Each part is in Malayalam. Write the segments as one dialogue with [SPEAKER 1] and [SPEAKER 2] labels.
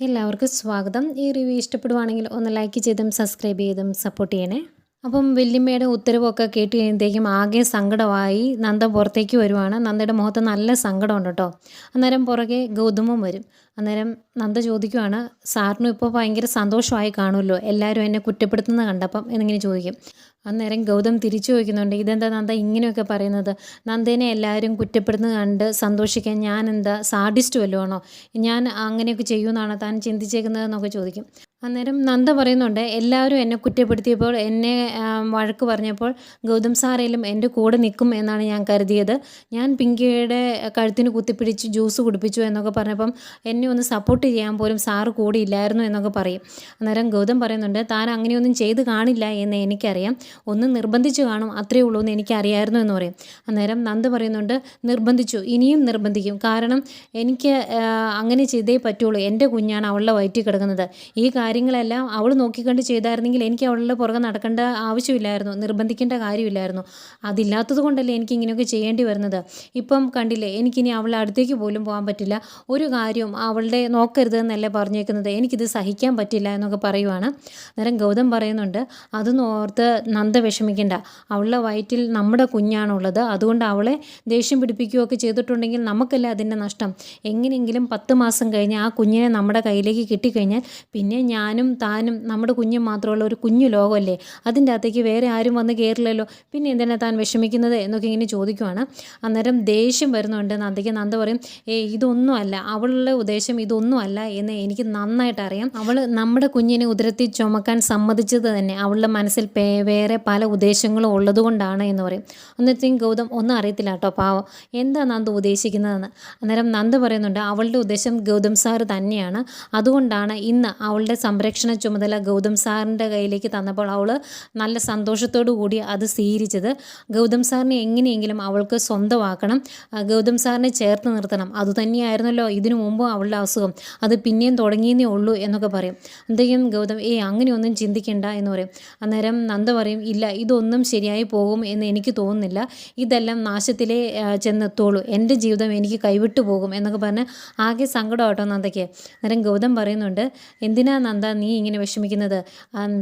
[SPEAKER 1] എല്ലാവർക്കും സ്വാഗതം. ഈ റിവ്യൂ ഇഷ്ടപ്പെടുവാണെങ്കിൽ ഒന്ന് ലൈക്ക് ചെയ്തും സബ്സ്ക്രൈബ് ചെയ്തും സപ്പോർട്ട് ചെയ്യണേ. അപ്പം വല്യമ്മയുടെ ഉത്തരവൊക്കെ കേട്ട് കഴിയുമ്പോഴത്തേക്കും ആകെ സങ്കടമായി നന്ദ പുറത്തേക്ക് വരുവാണ്. നന്ദയുടെ മുഖത്ത് നല്ല സങ്കടമുണ്ട് കേട്ടോ. അന്നേരം പുറകെ ഗൗതമും വരും. അന്നേരം നന്ദ ചോദിക്കുവാണ്, സാറിനും ഇപ്പോൾ ഭയങ്കര സന്തോഷമായി കാണുമല്ലോ എല്ലാവരും എന്നെ കുറ്റപ്പെടുത്തുന്നത് കണ്ടപ്പം എന്നിങ്ങനെ ചോദിക്കും. അന്നേരം ഗൗതം തിരിച്ചു ചോദിക്കുന്നുണ്ട്, ഇതെന്താ നന്ദ ഇങ്ങനെയൊക്കെ പറയുന്നത്? നന്ദേനെ എല്ലാവരും കുറ്റപ്പെടുന്നത് കണ്ട് സന്തോഷിക്കാൻ ഞാൻ എന്താ സാഡിസ്റ്റ് വല്ലതും ആണോ? ഞാൻ അങ്ങനെയൊക്കെ ചെയ്യുമെന്നാണ് താൻ ചിന്തിച്ചേക്കുന്നതെന്നൊക്കെ ചോദിക്കും. അന്നേരം നന്ദ പറയുന്നുണ്ട്, എല്ലാവരും എന്നെ കുറ്റപ്പെടുത്തിയപ്പോൾ എന്നെ വഴക്ക് പറഞ്ഞപ്പോൾ ഗൗതം സാറേലും എൻ്റെ കൂടെ നിൽക്കും എന്നാണ് ഞാൻ കരുതിയത്. ഞാൻ പിങ്കിയുടെ കഴുത്തിന് കുത്തിപ്പിടിച്ച് ജ്യൂസ് കുടിപ്പിച്ചു എന്നൊക്കെ പറഞ്ഞപ്പം എന്നെ ഒന്ന് സപ്പോർട്ട് ചെയ്യാൻ പോലും സാറ് കൂടെ ഇല്ലായിരുന്നു എന്നൊക്കെ പറയും. അന്നേരം ഗൗതം പറയുന്നുണ്ട്, താൻ അങ്ങനെയൊന്നും ചെയ്ത് കാണില്ല എന്ന് എനിക്കറിയാം, ഒന്ന് നിർബന്ധിച്ചു കാണും, അത്രയേ ഉള്ളൂ എന്ന് എനിക്കറിയായിരുന്നു എന്ന് പറയും. അന്നേരം നന്ദ പറയുന്നുണ്ട്, നിർബന്ധിച്ചു, ഇനിയും നിർബന്ധിക്കും, കാരണം എനിക്ക് അങ്ങനെ ചെയ്തേ പറ്റുള്ളൂ, എൻ്റെ കുഞ്ഞാണ് അവളുടെ വയറ്റിൽ കിടക്കുന്നത്. ഈ കാര്യങ്ങളെല്ലാം അവൾ നോക്കിക്കണ്ട് ചെയ്തായിരുന്നെങ്കിൽ എനിക്ക് അവളുടെ പുറകെ നടക്കേണ്ട ആവശ്യമില്ലായിരുന്നു, നിർബന്ധിക്കേണ്ട കാര്യമില്ലായിരുന്നു. അതില്ലാത്തത് കൊണ്ടല്ലേ എനിക്ക് ഇങ്ങനെയൊക്കെ ചെയ്യേണ്ടി വരുന്നത്. ഇപ്പം കണ്ടില്ലേ, എനിക്കിനി അവളുടെ അടുത്തേക്ക് പോലും പോകാൻ പറ്റില്ല, ഒരു കാര്യവും അവളുടെ നോക്കരുതെന്നല്ലേ പറഞ്ഞേക്കുന്നത്, എനിക്കിത് സഹിക്കാൻ പറ്റില്ല എന്നൊക്കെ പറയുവാണ്. അന്നേരം ഗൗതം പറയുന്നുണ്ട്, അതൊന്നും ഓർത്ത് നന്ദ വിഷമിക്കേണ്ട, അവളുടെ വയറ്റിൽ നമ്മുടെ കുഞ്ഞാണുള്ളത്, അതുകൊണ്ട് അവളെ ദേഷ്യം പിടിപ്പിക്കുകയൊക്കെ ചെയ്തിട്ടുണ്ടെങ്കിൽ നമുക്കല്ലേ അതിൻ്റെ നഷ്ടം. എങ്ങനെയെങ്കിലും 10 മാസം കഴിഞ്ഞ് ആ കുഞ്ഞിനെ നമ്മുടെ കയ്യിലേക്ക് കിട്ടിക്കഴിഞ്ഞാൽ പിന്നെ ഞാനും താനും നമ്മുടെ കുഞ്ഞും മാത്രമുള്ള ഒരു കുഞ്ഞു ലോകമല്ലേ, അതിൻ്റെ അകത്തേക്ക് വേറെ ആരും വന്ന് കയറില്ലല്ലോ, പിന്നെ എന്തിനാ താൻ വിഷമിക്കുന്നത് എന്നൊക്കെ ഇങ്ങനെ ചോദിക്കുവാണ്. അന്നേരം ദേഷ്യം വരുന്നുണ്ട് നന്ദയ്ക്ക്. നന്ദ പറയും, ഇതൊന്നുമല്ല, അവളുടെ ഉദ്ദേശം ഇതൊന്നുമല്ല എന്ന് എനിക്ക് നന്നായിട്ട് അറിയാം. അവൾ നമ്മുടെ കുഞ്ഞിനെ ഉദരത്തിൽ ചുമക്കാൻ സമ്മതിച്ചത് തന്നെ അവളുടെ മനസ്സിൽ വേറെ പല ഉദ്ദേശങ്ങളും ഉള്ളതുകൊണ്ടാണ് എന്ന് പറയും. അന്നേരത്തേക്കും ഗൗതം ഒന്നും അറിയത്തില്ല കേട്ടോ, പാവം, എന്താ നന്ദ ഉദ്ദേശിക്കുന്നതെന്ന്. അന്നേരം നന്ദ പറയുന്നുണ്ട്, അവളുടെ ഉദ്ദേശം ഗൗതം സാറ് തന്നെയാണ്, അതുകൊണ്ടാണ് ഇന്ന് അവളുടെ സംരക്ഷണ ചുമതല ഗൗതം സാറിൻ്റെ കയ്യിലേക്ക് തന്നപ്പോൾ അവൾ നല്ല സന്തോഷത്തോടു കൂടി അത് സ്വീകരിച്ചത്. ഗൗതം സാറിനെ എങ്ങനെയെങ്കിലും അവൾക്ക് സ്വന്തമാക്കണം, ഗൗതം സാറിനെ ചേർത്ത് നിർത്തണം, അതുതന്നെയായിരുന്നല്ലോ ഇതിനു മുമ്പും അവളുടെ അസുഖം, അത് പിന്നെയും തുടങ്ങിയെന്നേ ഉള്ളൂ എന്നൊക്കെ പറയും. എന്തെങ്കിലും ഗൗതം അങ്ങനെയൊന്നും ചിന്തിക്കേണ്ട എന്ന് പറയും. അന്നേരം നന്ദ പറയും, ഇല്ല, ഇതൊന്നും ശരിയായി പോകും എന്ന് എനിക്ക് തോന്നുന്നില്ല, ഇതെല്ലാം നാശത്തിലേ ചെന്നെത്തുള്ളൂ, എൻ്റെ ജീവിതം എനിക്ക് കൈവിട്ടു പോകും എന്നൊക്കെ പറഞ്ഞ് ആകെ സങ്കടമാട്ടോ നന്ദയ്ക്ക്. അന്നേരം ഗൗതം പറയുന്നുണ്ട്, എന്തിനാ നന്ദ നീ ഇങ്ങനെ വിഷമിക്കുന്നത്?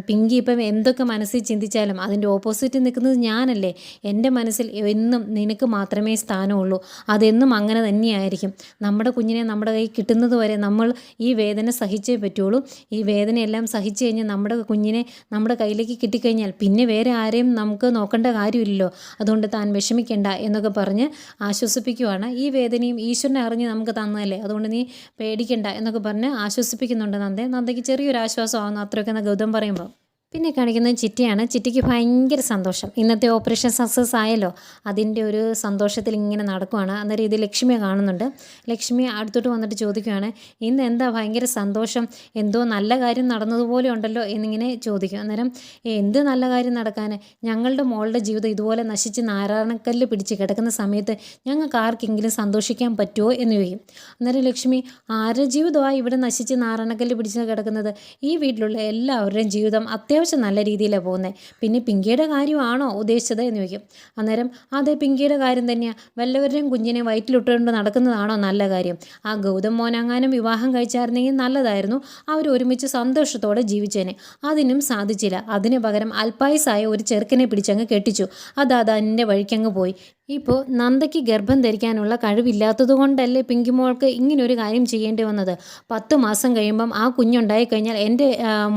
[SPEAKER 1] പിങ്കി ഇപ്പം എന്തൊക്കെ മനസ്സിൽ ചിന്തിച്ചാലും അതിൻ്റെ ഓപ്പോസിറ്റ് നിൽക്കുന്നത് ഞാനല്ലേ, എൻ്റെ മനസ്സിൽ എന്നും നിനക്ക് മാത്രമേ സ്ഥാനമുള്ളൂ, അതെന്നും അങ്ങനെ തന്നെയായിരിക്കും. നമ്മുടെ കുഞ്ഞിനെ നമ്മുടെ കൈ കിട്ടുന്നത് വരെ നമ്മൾ ഈ വേദന സഹിച്ചേ പറ്റുള്ളൂ. ഈ വേദനയെല്ലാം സഹിച്ചു കഴിഞ്ഞാൽ നമ്മുടെ കുഞ്ഞിനെ നമ്മുടെ കയ്യിലേക്ക് കിട്ടിക്കഴിഞ്ഞാൽ പിന്നെ വേറെ ആരെയും നമുക്ക് നോക്കേണ്ട കാര്യമില്ലല്ലോ, അതുകൊണ്ട് താൻ വിഷമിക്കേണ്ട എന്നൊക്കെ പറഞ്ഞ് ആശ്വസിപ്പിക്കുവാണ്. ഈ വേദനയും ഈശ്വരനെ അറിഞ്ഞ് നമുക്ക് തന്നതല്ലേ, അതുകൊണ്ട് നീ പേടിക്കണ്ട എന്നൊക്കെ പറഞ്ഞ് ആശ്വസിപ്പിക്കുന്നുണ്ട് നന്ദയ്ക്ക് ചെറിയൊരു ആശ്വാസമാകുന്നു അത്രയൊക്കെ ഗൗതം പറയുമ്പോൾ. പിന്നെ കാണിക്കുന്നത് ചിറ്റയാണ്. ചിറ്റയ്ക്ക് ഭയങ്കര സന്തോഷം, ഇന്നത്തെ ഓപ്പറേഷൻ സക്സസ് ആയല്ലോ, അതിൻ്റെ ഒരു സന്തോഷത്തിൽ ഇങ്ങനെ നടക്കുവാണ്. അന്നേരം ഇത് ലക്ഷ്മിയെ കാണുന്നുണ്ട്. ലക്ഷ്മി അടുത്തോട്ട് വന്നിട്ട് ചോദിക്കുകയാണ്, ഇന്ന് എന്താ ഭയങ്കര സന്തോഷം, എന്തോ നല്ല കാര്യം നടന്നതുപോലെ ഉണ്ടല്ലോ എന്നിങ്ങനെ ചോദിക്കും. അന്നേരം എന്ത് നല്ല കാര്യം നടക്കാൻ, ഞങ്ങളുടെ മോളുടെ ജീവിതം ഇതുപോലെ നശിച്ച് നാരായണക്കല്ല് പിടിച്ച് കിടക്കുന്ന സമയത്ത് ഞങ്ങൾക്ക് ആർക്കെങ്കിലും സന്തോഷിക്കാൻ പറ്റുമോ എന്ന് ചോദിക്കും. അന്നേരം ലക്ഷ്മി, ആരുടെ ജീവിതമാണ് ഇവിടെ നശിച്ച് നാരായണക്കല്ല് പിടിച്ച് കിടക്കുന്നത്? ഈ വീട്ടിലുള്ള എല്ലാവരുടെയും ജീവിതം അത്യാവശ്യം നല്ല രീതിയിലാണ് പോകുന്നത്, പിന്നെ പിങ്കിയുടെ കാര്യമാണോ ഉദ്ദേശിച്ചത് എന്ന് ചോദിക്കും. അന്നേരം അതെ, പിങ്കിയുടെ കാര്യം തന്നെയാണ്, വല്ലവരുടെയും കുഞ്ഞിനെ വയറ്റിലിട്ടുകൊണ്ട് നടക്കുന്നതാണോ നല്ല കാര്യം? ആ ഗൗതം മോനങ്ങാനും വിവാഹം കഴിച്ചായിരുന്നെങ്കിൽ നല്ലതായിരുന്നു, അവർ ഒരുമിച്ച് സന്തോഷത്തോടെ ജീവിച്ചേനെ, അതിനും സാധിച്ചില്ല, അതിന് പകരം അൽപായുസായ ഒരു ചെറുക്കനെ പിടിച്ചങ്ങ് കെട്ടിച്ചു, അതിൻ്റെ വഴിക്കങ്ങ് പോയി. ഇപ്പോൾ നന്ദയ്ക്ക് ഗർഭം ധരിക്കാനുള്ള കഴിവില്ലാത്തത് കൊണ്ടല്ലേ പിങ്കിമോൾക്ക് ഇങ്ങനൊരു കാര്യം ചെയ്യേണ്ടി വന്നത്. 10 മാസം കഴിയുമ്പം ആ കുഞ്ഞുണ്ടായി കഴിഞ്ഞാൽ എൻ്റെ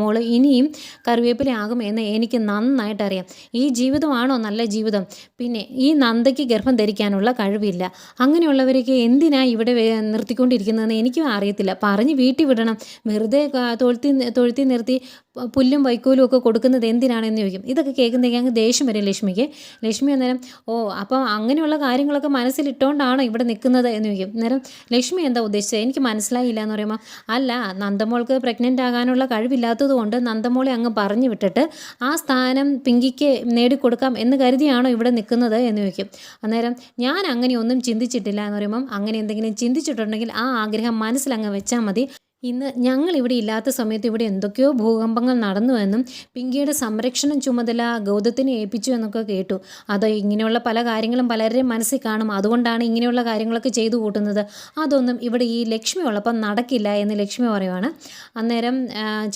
[SPEAKER 1] മോള് ഇനിയും കറിവേപ്പിലയാകും എന്ന് എനിക്ക് നന്നായിട്ടറിയാം. ഈ ജീവിതമാണോ നല്ല ജീവിതം? പിന്നെ ഈ നന്ദയ്ക്ക് ഗർഭം ധരിക്കാനുള്ള കഴിവില്ല, അങ്ങനെയുള്ളവരൊക്കെ എന്തിനാ ഇവിടെ നിർത്തിക്കൊണ്ടിരിക്കുന്നതെന്ന് എനിക്കും അറിയത്തില്ല, പറഞ്ഞ് വീട്ടിൽ വിടണം, വെറുതെ തൊഴുത്തി നിർത്തി പുല്ലും വൈക്കോലും ഒക്കെ കൊടുക്കുന്നത് എന്തിനാണെന്ന് ചോദിക്കും. ഇതൊക്കെ കേൾക്കുന്നതൊക്കെ അങ്ങ് ദേഷ്യം വരും ലക്ഷ്മിക്ക്. ലക്ഷ്മി അന്നേരം, അപ്പം അങ്ങനെയുള്ള കാര്യങ്ങളൊക്കെ മനസ്സിലിട്ടുകൊണ്ടാണോ ഇവിടെ നിൽക്കുന്നത് എന്ന് ചോദിക്കും. അന്നേരം ലക്ഷ്മി എന്താ ഉദ്ദേശിച്ചത് എനിക്ക് മനസ്സിലായില്ല എന്ന് പറയുമ്പോൾ, അല്ല, നന്ദമോൾക്ക് പ്രഗ്നൻ്റ് ആകാനുള്ള കഴിവില്ലാത്തത് കൊണ്ട് നന്ദമോളെ അങ്ങ് പറഞ്ഞു വിട്ടിട്ട് ആ സ്ഥാനം പിങ്കിക്ക് നേടിക്കൊടുക്കാം എന്ന് കരുതിയാണോ ഇവിടെ നിൽക്കുന്നത് എന്ന് ചോദിക്കും. അന്നേരം ഞാൻ അങ്ങനെയൊന്നും ചിന്തിച്ചിട്ടില്ല എന്ന് പറയുമ്പം, അങ്ങനെ എന്തെങ്കിലും ചിന്തിച്ചിട്ടുണ്ടെങ്കിൽ ആ ആഗ്രഹം മനസ്സിലങ്ങ് വെച്ചാൽ മതി, ഇന്ന് ഞങ്ങളിവിടെ ഇല്ലാത്ത സമയത്ത് ഇവിടെ എന്തൊക്കെയോ ഭൂകമ്പങ്ങൾ നടന്നുവെന്നും പിങ്കിയുടെ സംരക്ഷണം ചുമതല ഗൗതത്തിനെ ഏൽപ്പിച്ചു എന്നൊക്കെ കേട്ടു. അതോ ഇങ്ങനെയുള്ള പല കാര്യങ്ങളും പലരുടെയും മനസ്സിൽ കാണും, അതുകൊണ്ടാണ് ഇങ്ങനെയുള്ള കാര്യങ്ങളൊക്കെ ചെയ്തു കൂട്ടുന്നത്. അതൊന്നും ഇവിടെ ഈ ലക്ഷ്മി ഉള്ളപ്പം നടക്കില്ല എന്ന് ലക്ഷ്മി പറയുവാണ്. അന്നേരം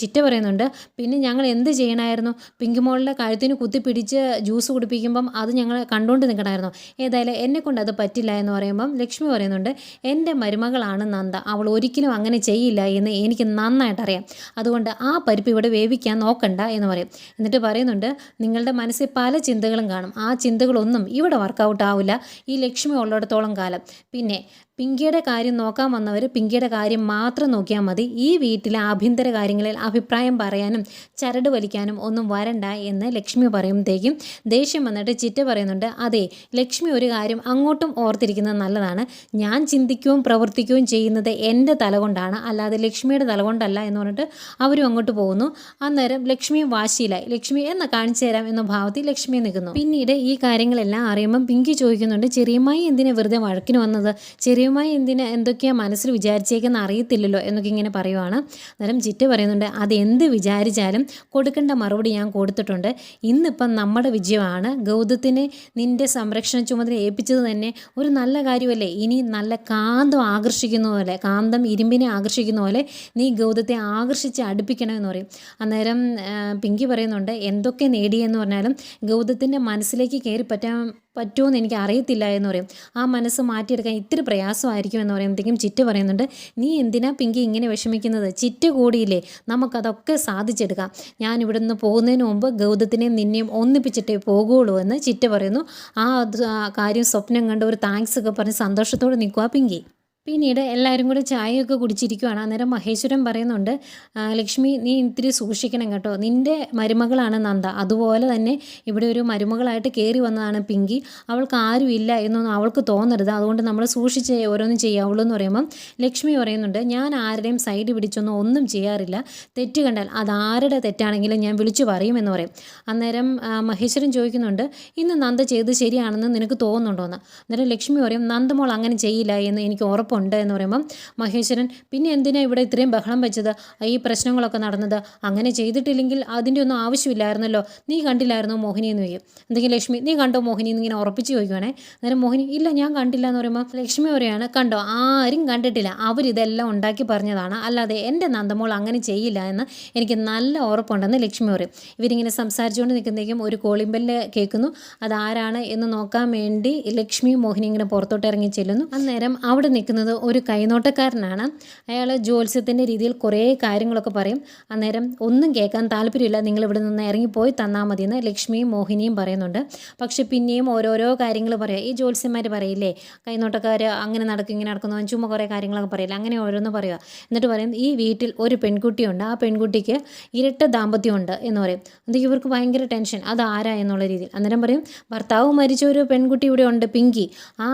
[SPEAKER 1] ചിറ്റ പറയുന്നുണ്ട്, പിന്നെ ഞങ്ങൾ എന്ത് ചെയ്യണമായിരുന്നു? പിങ്കിമോളുടെ കഴുത്തിന് കുത്തിപ്പിടിച്ച് ജ്യൂസ് കുടിപ്പിക്കുമ്പം അത് ഞങ്ങൾ കണ്ടുകൊണ്ട് നിൽക്കണമായിരുന്നു. ഏതായാലും എന്നെക്കൊണ്ട് അത് പറ്റില്ല എന്ന് പറയുമ്പം ലക്ഷ്മി പറയുന്നുണ്ട്, എൻ്റെ മരുമകളാണ് നന്ദ, അവൾ ഒരിക്കലും അങ്ങനെ ചെയ്യില്ല എന്ന് എനിക്ക് നന്നായിട്ടറിയാം. അതുകൊണ്ട് ആ പരിപ്പ് ഇവിടെ വേവിക്കാൻ നോക്കണ്ട എന്ന് പറയും. എന്നിട്ട് പറയുന്നുണ്ട്, നിങ്ങളുടെ മനസ്സിൽ പല ചിന്തകളും കാണും, ആ ചിന്തകളൊന്നും ഇവിടെ വർക്കൗട്ട് ആവില്ല ഈ ലക്ഷ്മി ഉള്ളിടത്തോളം കാലം. പിന്നെ പിങ്കിയുടെ കാര്യം നോക്കാൻ വന്നവർ പിങ്കിയുടെ കാര്യം മാത്രം നോക്കിയാൽ മതി. ഈ വീട്ടിലെ ആഭ്യന്തര കാര്യങ്ങളിൽ അഭിപ്രായം പറയാനും ചരട് വലിക്കാനും ഒന്നും വരണ്ട എന്ന് ലക്ഷ്മി പറയുമ്പോഴത്തേക്കും ദേഷ്യം വന്നിട്ട് ചിറ്റ പറയുന്നുണ്ട്, അതെ ലക്ഷ്മി ഒരു കാര്യം അങ്ങോട്ടും ഓർത്തിരിക്കുന്നത് നല്ലതാണ്. ഞാൻ ചിന്തിക്കുകയും പ്രവർത്തിക്കുകയും ചെയ്യുന്നത് എൻ്റെ തല കൊണ്ടാണ്, അല്ലാതെ ലക്ഷ്മിയുടെ തല കൊണ്ടല്ല എന്ന് പറഞ്ഞിട്ട് അവരും അങ്ങോട്ട് പോകുന്നു. അന്നേരം ലക്ഷ്മിയും വാശിയിലായി. ലക്ഷ്മി എന്ന കാണിച്ചു തരാം എന്ന ഭാവത്തിൽ ലക്ഷ്മി നിൽക്കുന്നു. പിന്നീട് ഈ കാര്യങ്ങളെല്ലാം അറിയുമ്പം പിങ്കി ചോദിക്കുന്നുണ്ട്, ചെറിയമ്മായി എന്തിനാ വെറുതെ വഴക്കിന് വന്നത്? ചെറിയമ്മായി എന്തിനാ എന്തൊക്കെയാണ് മനസ്സിൽ വിചാരിച്ചേക്കെന്ന് അറിയത്തില്ലല്ലോ എന്നൊക്കെ ഇങ്ങനെ പറയുവാണ്. അന്നേരം ചിറ്റ പറയുന്നുണ്ട്, അത് എന്ത് വിചാരിച്ചാലും കൊടുക്കേണ്ട മറുപടി ഞാൻ കൊടുത്തിട്ടുണ്ട്. ഇന്നിപ്പം നമ്മുടെ വിജയമാണ്. ഗൗതത്തിനെ നിൻ്റെ സംരക്ഷണ ചുമതല ഏൽപ്പിച്ചത് തന്നെ ഒരു നല്ല കാര്യമല്ലേ? ഇനി നല്ല കാന്തം ആകർഷിക്കുന്ന പോലെ, കാന്തം ഇരുമ്പിനെ ആകർഷിക്കുന്ന പോലെ നീ ഗൗതത്തെ ആകർഷിച്ച് അടുപ്പിക്കണമെന്ന് പറയും. അന്നേരം പിങ്കി പറയുന്നുണ്ട്, എന്തൊക്കെ നേടിയെന്ന് പറഞ്ഞാലും ഗൗതത്തിൻ്റെ മനസ്സിലേക്ക് കയറി പറ്റുമോയെന്ന് എനിക്ക് അറിയത്തില്ല എന്ന് പറയും. ആ മനസ്സ് മാറ്റിയെടുക്കാൻ ഇത്തിരി പ്രയാസമായിരിക്കും എന്ന് പറയുമ്പോഴത്തേക്കും ചിറ്റ പറയുന്നുണ്ട്, നീ എന്തിനാ പിങ്കി ഇങ്ങനെ വിഷമിക്കുന്നത്? ചിറ്റ കൂടിയില്ലേ, നമുക്കതൊക്കെ സാധിച്ചെടുക്കാം. ഞാൻ ഇവിടുന്ന് പോകുന്നതിന് മുമ്പ് ഗൗതത്തിനെയും നിന്നെയും ഒന്നിപ്പിച്ചിട്ടേ പോകുള്ളൂ എന്ന് ചിറ്റ പറയുന്നു. ആ കാര്യം സ്വപ്നം കണ്ട് ഒരു താങ്ക്സ് ഒക്കെ പറഞ്ഞ് സന്തോഷത്തോടെ നിൽക്കുക പിങ്കി. പിന്നീട് എല്ലാവരും കൂടെ ചായയൊക്കെ കുടിച്ചിരിക്കുകയാണ്. അന്നേരം മഹേശ്വരൻ പറയുന്നുണ്ട്, ലക്ഷ്മി നീ ഇത്തിരി സൂക്ഷിക്കണം കേട്ടോ, നിൻ്റെ മരുമകളാണ് നന്ദ, അതുപോലെ തന്നെ ഇവിടെ ഒരു മരുമകളായിട്ട് കയറി വന്നതാണ് പിങ്കി. അവൾക്ക് ആരുമില്ല എന്നൊന്നും അവൾക്ക് തോന്നരുത്, അതുകൊണ്ട് നമ്മൾ സൂക്ഷിച്ച് ഓരോന്നും ചെയ്യാവുള്ളൂ എന്ന് പറയുമ്പം ലക്ഷ്മി പറയുന്നുണ്ട്, ഞാൻ ആരുടെയും സൈഡ് പിടിച്ചൊന്നും ഒന്നും ചെയ്യാറില്ല, തെറ്റ് കണ്ടാൽ അതാരുടെ തെറ്റാണെങ്കിലും ഞാൻ വിളിച്ചു പറയുമെന്ന് പറയും. അന്നേരം മഹേശ്വരൻ ചോദിക്കുന്നുണ്ട്, ഇന്ന് നന്ദ ചെയ്ത് ശരിയാണെന്ന് നിനക്ക് തോന്നുന്നുണ്ടോയെന്ന്. അന്നേരം ലക്ഷ്മി പറയും, നന്ദമോൾ അങ്ങനെ ചെയ്യില്ല എന്ന് എനിക്ക് ഉറപ്പുണ്ട് എന്ന് പറയുമ്പം മഹേശ്വരൻ, പിന്നെ എന്തിനാ ഇവിടെ ഇത്രയും ബഹളം വെച്ചത്, ഈ പ്രശ്നങ്ങളൊക്കെ നടന്നത്? അങ്ങനെ ചെയ്തിട്ടില്ലെങ്കിൽ അതിൻ്റെ ഒന്നും ആവശ്യമില്ലായിരുന്നല്ലോ, നീ കണ്ടില്ലായിരുന്നോ മോഹിനി എന്ന് ചോദിക്കും. എന്തെങ്കിലും ലക്ഷ്മി, നീ കണ്ടോ മോഹിനി എന്ന് ഇങ്ങനെ ഉറപ്പിച്ച് ചോദിക്കുവാണേ. അന്നേരം മോഹിനി, ഇല്ല ഞാൻ കണ്ടില്ല എന്ന് പറയുമ്പോൾ ലക്ഷ്മി പറയുകയാണ്, കണ്ടോ ആരും കണ്ടിട്ടില്ല, അവരിതെല്ലാം ഉണ്ടാക്കി പറഞ്ഞതാണ്, അല്ലാതെ എൻ്റെ നന്ദമോൾ അങ്ങനെ ചെയ്യില്ല എന്ന് എനിക്ക് നല്ല ഉറപ്പുണ്ടെന്ന് ലക്ഷ്മി പറയും. ഇവരിങ്ങനെ സംസാരിച്ചുകൊണ്ട് നിൽക്കുന്നതേക്കും ഒരു കോളിംബെല്ല് കേൾക്കുന്നു. അതാരാണ് എന്ന് നോക്കാൻ വേണ്ടി ലക്ഷ്മിയും മോഹിനി ഇങ്ങനെ പുറത്തോട്ട് ഇറങ്ങി ചെല്ലുന്നു. അന്നേരം അവിടെ നിൽക്കുന്നത് ഒരു കൈനോട്ടക്കാരനാണ്. അയാൾ ജ്യോത്സ്യത്തിൻ്റെ രീതിയിൽ കുറേ കാര്യങ്ങളൊക്കെ പറയും. അന്നേരം ഒന്നും കേൾക്കാൻ താല്പര്യമില്ല, നിങ്ങൾ ഇവിടെ നിന്ന് ഇറങ്ങിപ്പോയി തന്നാൽ മതിയെന്ന് ലക്ഷ്മിയും മോഹിനിയും പറയുന്നുണ്ട്. പക്ഷെ പിന്നെയും ഓരോരോ കാര്യങ്ങൾ പറയാം. ഈ ജ്യോത്സ്യന്മാർ പറയില്ലേ, കൈനോട്ടക്കാർ അങ്ങനെ നടക്കും ഇങ്ങനെ നടക്കുന്നു, ചുമ്മാ കുറേ കാര്യങ്ങളൊക്കെ പറയില്ല, അങ്ങനെ ഓരോന്ന് പറയുക. എന്നിട്ട് പറയും, ഈ വീട്ടിൽ ഒരു പെൺകുട്ടിയുണ്ട്, ആ പെൺകുട്ടിക്ക് ഇരട്ട ദാമ്പത്യമുണ്ട് എന്ന് പറയും. എന്നിട്ട് ഇവർക്ക് ഭയങ്കര ടെൻഷൻ, അത് ആരാ എന്നുള്ള രീതിയിൽ. അന്നേരം പറയും, ഭർത്താവ് മരിച്ച ഒരു പെൺകുട്ടി ഇവിടെ ഉണ്ട്, പിങ്കി. ആ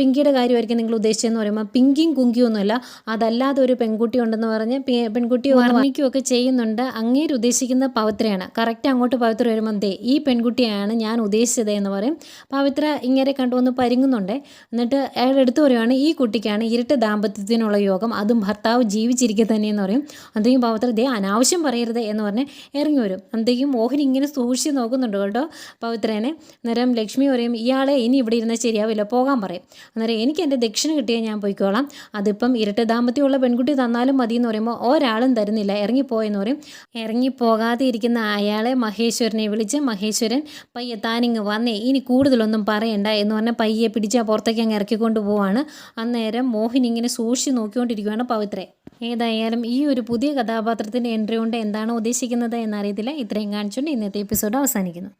[SPEAKER 1] പിങ്കിയുടെ കാര്യമായിരിക്കും നിങ്ങൾ ഉദ്ദേശിച്ചതെന്ന് പറയുമ്പോൾ, പിങ്കിയും കുങ്കിയും ഒന്നുമല്ല, അതല്ലാതെ ഒരു പെൺകുട്ടി ഉണ്ടെന്ന് പറഞ്ഞ് പെൺകുട്ടി വർണ്ണിക്കുകയൊക്കെ ചെയ്യുന്നുണ്ട്. അങ്ങേര് ഉദ്ദേശിക്കുന്ന പവിത്രയാണ്. കറക്റ്റ് അങ്ങോട്ട് പവിത്ര വരുമ്പോൾ, ദേ ഈ പെൺകുട്ടിയാണ് ഞാൻ ഉദ്ദേശിച്ചത് എന്ന് പറയും. പവിത്ര ഇങ്ങനെ കണ്ടുവന്ന് പരിങ്ങുന്നുണ്ട്. എന്നിട്ട് അയാൾ എടുത്തു പറയുവാണ്, ഈ കുട്ടിക്കാണ് ഇരട്ട ദാമ്പത്യത്തിനുള്ള യോഗം, അതും ഭർത്താവ് ജീവിച്ചിരിക്കുക തന്നെയെന്ന് പറയും. അന്തേക്കും പവിത്ര, ദേ അനാവശ്യം പറയരുത് എന്ന് പറഞ്ഞ് ഇറങ്ങി വരും. അന്തേക്കും മോഹിനി ഇങ്ങനെ സൂക്ഷിച്ച് നോക്കുന്നുണ്ട് കേട്ടോ പവിത്രേനെ. അന്നേരം ലക്ഷ്മി പറയും, ഇയാളെ ഇനി ഇവിടെ ഇരുന്നാൽ ശരിയാവില്ല, പോകാൻ പറയും. അന്നേരം എനിക്ക് എൻ്റെ ദക്ഷിണ കിട്ടിയാൽ ഞാൻ പോയിക്കോളാം, അതിപ്പം ഇരട്ട ദാമ്പത്യമുള്ള പെൺകുട്ടി തന്നാലും മതി എന്ന് പറയുമ്പോൾ ഒരാളും തരുന്നില്ല, ഇറങ്ങിപ്പോയെന്ന് പറയും. ഇറങ്ങിപ്പോകാതെ ഇരിക്കുന്ന അയാളെ മഹേശ്വരനെ വിളിച്ച്, മഹേശ്വരൻ പയ്യെ താനിങ്ങ് വന്നേ, ഇനി കൂടുതലൊന്നും പറയണ്ട എന്ന് പറഞ്ഞാൽ പയ്യെ പിടിച്ച് പുറത്തേക്ക് അങ്ങ് ഇറക്കിക്കൊണ്ട് പോവാണ്. അന്നേരം മോഹിനി ഇങ്ങനെ സൂക്ഷിച്ച് നോക്കിക്കൊണ്ടിരിക്കുകയാണ് പവിത്രയെ. ഏതായാലും ഈ ഒരു പുതിയ കഥാപാത്രത്തിൻ്റെ എൻട്രി കൊണ്ട് എന്താണ് ഉദ്ദേശിക്കുന്നത് എന്നറിയത്തില്ല. ഇത്രയും കാണിച്ചുകൊണ്ട് ഇന്നത്തെ എപ്പിസോഡ് അവസാനിക്കുന്നു.